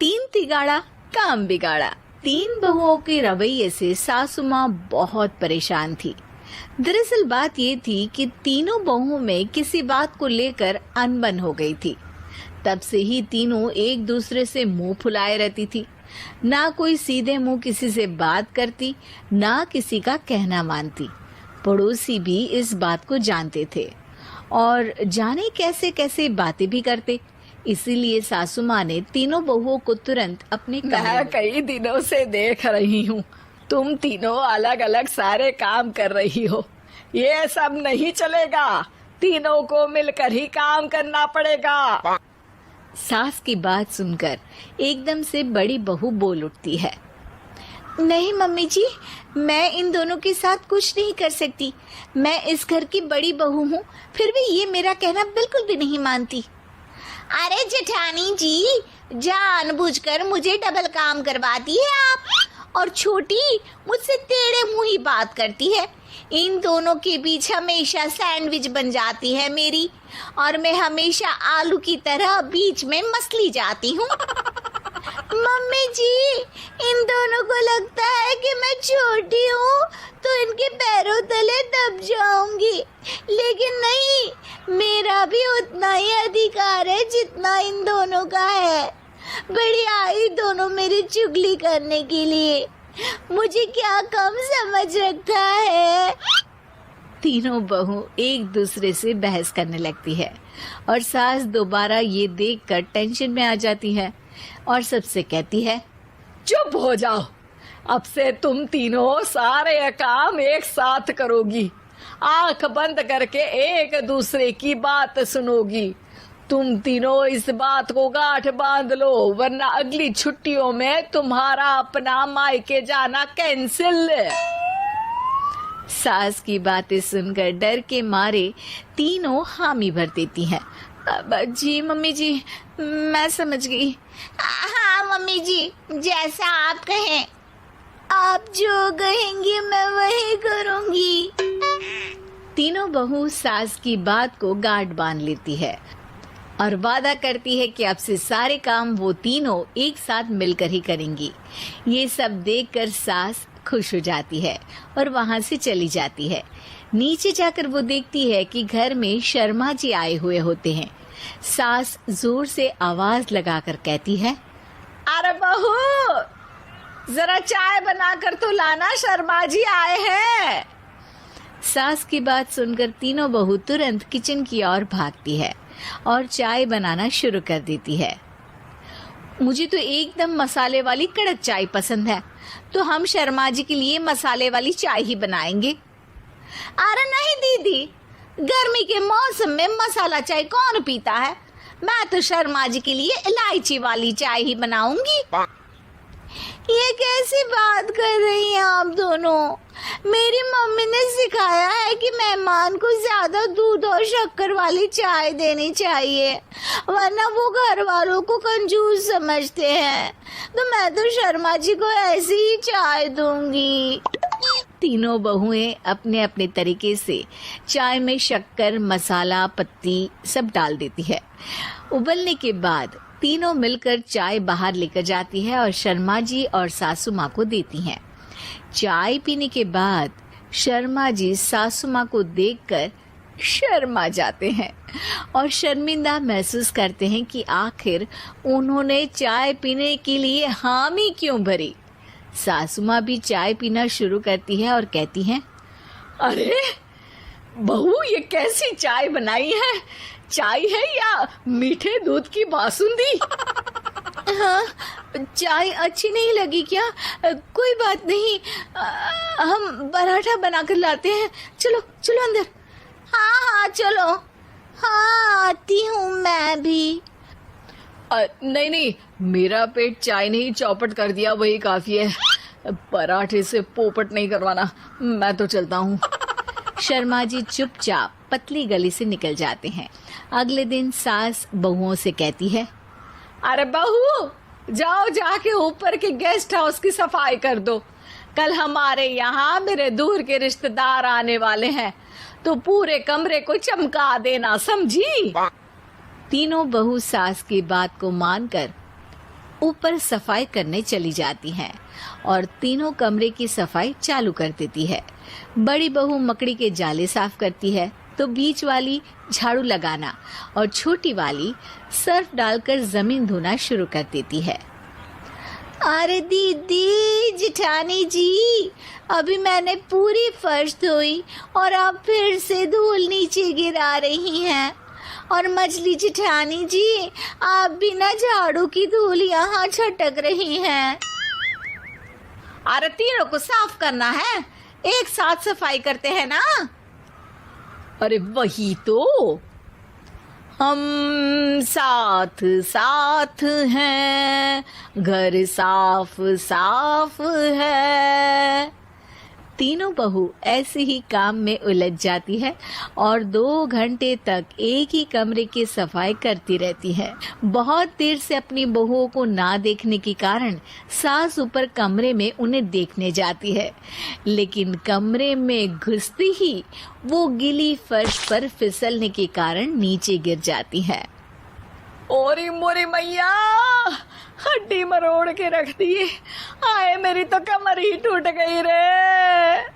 तीन तिगाड़ा काम बिगाड़ा। तीन बहुओं के रवैये से सासू माँ बहुत परेशान थी। दरअसल बात ये थी कि तीनों बहुओं में किसी बात को लेकर अनबन हो गई थी। तब से ही तीनों एक दूसरे से मुंह फुलाए रहती थी। ना कोई सीधे मुंह किसी से बात करती, ना किसी का कहना मानती। पड़ोसी भी इस बात को जानते थे और जाने कैसे कैसे बातें भी करते। इसीलिए सासू माँ ने तीनों बहुओं को तुरंत अपने मैं कई दिनों से देख रही हूँ, तुम तीनों अलग अलग सारे काम कर रही हो। ये सब नहीं चलेगा, तीनों को मिलकर ही काम करना पड़ेगा। सास की बात सुनकर एकदम से बड़ी बहू बोल उठती है। नहीं मम्मी जी, मैं इन दोनों के साथ कुछ नहीं कर सकती। मैं इस घर की बड़ी बहू हूँ, फिर भी ये मेरा कहना बिल्कुल भी नहीं मानती। अरे जेठानी जी, जानबूझकर मुझे डबल काम करवाती है आप। और छोटी मुझसे टेढ़े मुंह ही बात करती है। इन दोनों के बीच हमेशा सैंडविच बन जाती है मेरी, और मैं हमेशा आलू की तरह बीच में मसली जाती हूँ। मम्मी जी, इन दोनों को लगता है कि मैं छोटी हूँ तो इनके पैरों तले दब जाऊंगी, लेकिन नहीं, मेरा भी उतना ही अधिकार है जितना इन दोनों का है। बड़ी आई दोनों मेरी चुगली करने के लिए, मुझे क्या कम समझ रखा है। तीनों बहू एक दूसरे से बहस करने लगती है और सास दोबारा ये देखकर टेंशन में आ जाती है और सबसे कहती है, चुप हो जाओ, अब से तुम तीनों सारे काम एक साथ करोगी। आंख बंद करके एक दूसरे की बात सुनोगी। तुम तीनों इस बात को गांठ बांध लो, वरना अगली छुट्टियों में तुम्हारा अपना मायके जाना कैंसिल। सास की बातें सुनकर डर के मारे तीनों हामी भर देती हैं। जी मम्मी जी, मैं समझ गई। हाँ मम्मी जी, जैसा आप कहें। आप जो कहेंगी मैं वही करूंगी। तीनों बहू सास की बात को गांठ बांध लेती है और वादा करती है कि अब से सारे काम वो तीनों एक साथ मिलकर ही करेंगी। ये सब देखकर सास खुश हो जाती है और वहां से चली जाती है। नीचे जाकर वो देखती है कि घर में शर्मा जी आए हुए होते हैं। सास जोर से आवाज लगाकर कहती है, अरे बहू, जरा चाय बनाकर तो लाना, शर्मा जी आए हैं। सास की बात सुनकर तीनों बहू तुरंत किचन की ओर भागती है और चाय बनाना शुरू कर देती है। मुझे तो एकदम मसाले वाली कड़क चाय पसंद है, तो हम शर्मा जी के लिए मसाले वाली चाय ही बनाएंगे। अरे नहीं दीदी, गर्मी के मौसम में मसाला चाय कौन पीता है? मैं तो शर्मा जी के लिए इलायची वाली चाय ही बनाऊंगी। ये कैसी बात कर रही हैं आप दोनों? मेरी मम्मी ने सिखाया है कि मेहमान को ज्यादा दूध और शक्कर वाली चाय देनी चाहिए, वरना वो घर वालों को कंजूस समझते हैं। तो मैं तो शर्मा जी को ऐसी ही चाय दूंगी। तीनों बहुएं अपने अपने तरीके से चाय में शक्कर, मसाला, पत्ती सब डाल देती है। उबलने के बाद तीनों मिलकर चाय बाहर लेकर जाती है और शर्मा जी और सासू माँ को देती हैं। चाय पीने के बाद शर्मा जी सासू माँ को देखकर शर्मा जाते हैं और शर्मिंदा महसूस करते हैं कि आखिर उन्होंने चाय पीने के लिए हामी क्यों भरी। सासू माँ भी चाय पीना शुरू करती है और कहती हैं, अरे बहू, ये कैसी चाय बनाई है? चाय है या मीठे दूध की बासुंदी? हाँ, चाय अच्छी नहीं लगी क्या? कोई बात नहीं, हम पराठा बनाकर लाते हैं। चलो चलो अंदर। हाँ हाँ चलो। हाँ आती हूँ मैं भी। नहीं नहीं, मेरा पेट चाय ने ही चौपट कर दिया, वही काफी है। पराठे से पोपट नहीं करवाना, मैं तो चलता हूँ। शर्मा जी चुपचाप पतली गली से निकल जाते हैं। अगले दिन सास बहुओं से कहती है, अरे बहू, जाओ जाके ऊपर के गेस्ट हाउस की सफाई कर दो। कल हमारे यहाँ मेरे दूर के रिश्तेदार आने वाले हैं, तो पूरे कमरे को चमका देना, समझी? तीनों बहू सास की बात को मानकर ऊपर सफाई करने चली जाती हैं और तीनों कमरे की सफाई चालू कर देती है। बड़ी बहू मकड़ी के जाले साफ करती है तो बीच वाली झाड़ू लगाना और छोटी वाली सर्फ डालकर जमीन धोना शुरू कर देती है। अरे दीदी जेठानी जी, अभी मैंने पूरी फर्श धोई और अब फिर से धूल नीचे गिरा रही हैं। और मछली जेठानी जी, आप बिना झाड़ू की धूल यहाँ छटक रही हैं। अरे तीनों को साफ करना है, एक साथ सफाई करते हैं ना। अरे वही तो, हम साथ साथ हैं, घर साफ साफ है। तीनों बहू ऐसे ही काम में उलझ जाती है और 2 घंटे तक एक ही कमरे की सफाई करती रहती है। बहुत देर से अपनी बहुओं को ना देखने के कारण सास ऊपर कमरे में उन्हें देखने जाती है, लेकिन कमरे में घुसती ही वो गीली फर्श पर फिसलने के कारण नीचे गिर जाती है। ओरी मोरी मैया, हड्डी मरोड़ के रख दी। आए मेरी तो कमर ही टूट गई रे।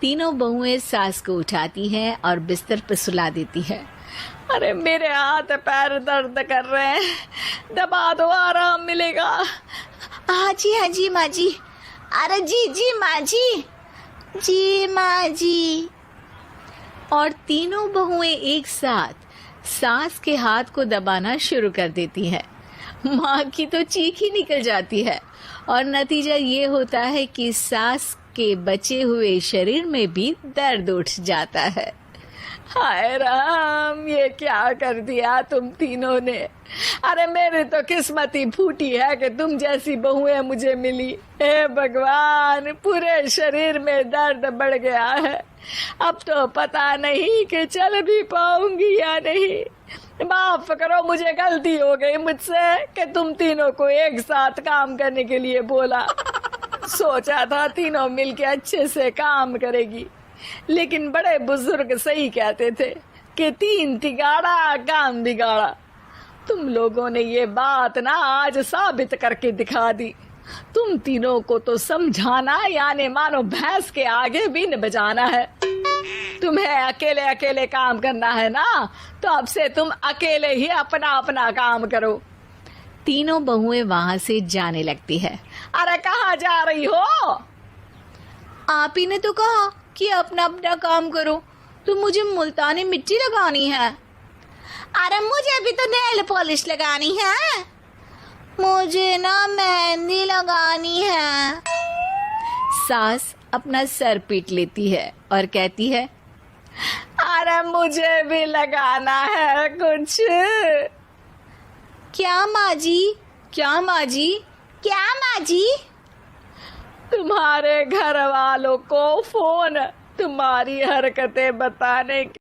तीनों बहुएं सास को उठाती हैं और बिस्तर पर सुला देती है। अरे मेरे हाथ पैर दर्द कर रहे हैं, दबा दो, आराम मिलेगा। हाँ जी माँ जी। अरे जी माँ जी, जी माँ जी। और तीनों बहुएं एक साथ सास के हाथ को दबाना शुरू कर देती हैं। माँ की तो चीख ही निकल जाती है और नतीजा ये होता है कि सास के बचे हुए शरीर में भी दर्द उठ जाता है। हाय राम, ये क्या कर दिया तुम तीनों ने। अरे मेरी तो किस्मत ही फूटी है कि तुम जैसी बहुएं मुझे मिली। हे भगवान, पूरे शरीर में दर्द बढ़ गया है। अब तो पता नहीं कि चल भी पाऊंगी या नहीं। माफ करो, मुझे गलती हो गई मुझसे कि तुम तीनों को एक साथ काम करने के लिए बोला। सोचा था तीनों मिलके अच्छे से काम करेगी, लेकिन बड़े बुजुर्ग सही कहते थे कि 3 तिगाड़ा काम बिगाड़ा। तुम लोगों ने ये बात ना आज साबित करके दिखा दी। तुम तीनों को तो समझाना यानी मानो भैंस के आगे बीन बजाना है। तुम्हें अकेले अकेले काम करना है ना, तो अब से तुम अकेले ही अपना अपना काम करो। तीनों बहुएं वहां से जाने लगती है। अरे कहाँ जा रही हो? आप ही ने तो कहा कि अपना अपना काम करो, तो मुझे मुल्तानी मिट्टी लगानी है। अरे मुझे भी तो नेल पॉलिश लगानी है। मुझे ना मेहंदी लगानी है। सास अपना सर पीट लेती है और कहती है, अरे मुझे भी लगाना है कुछ। क्या माँ जी? क्या माँ जी? क्या माँ जी? तुम्हारे घर वालों को फोन तुम्हारी हरकतें बताने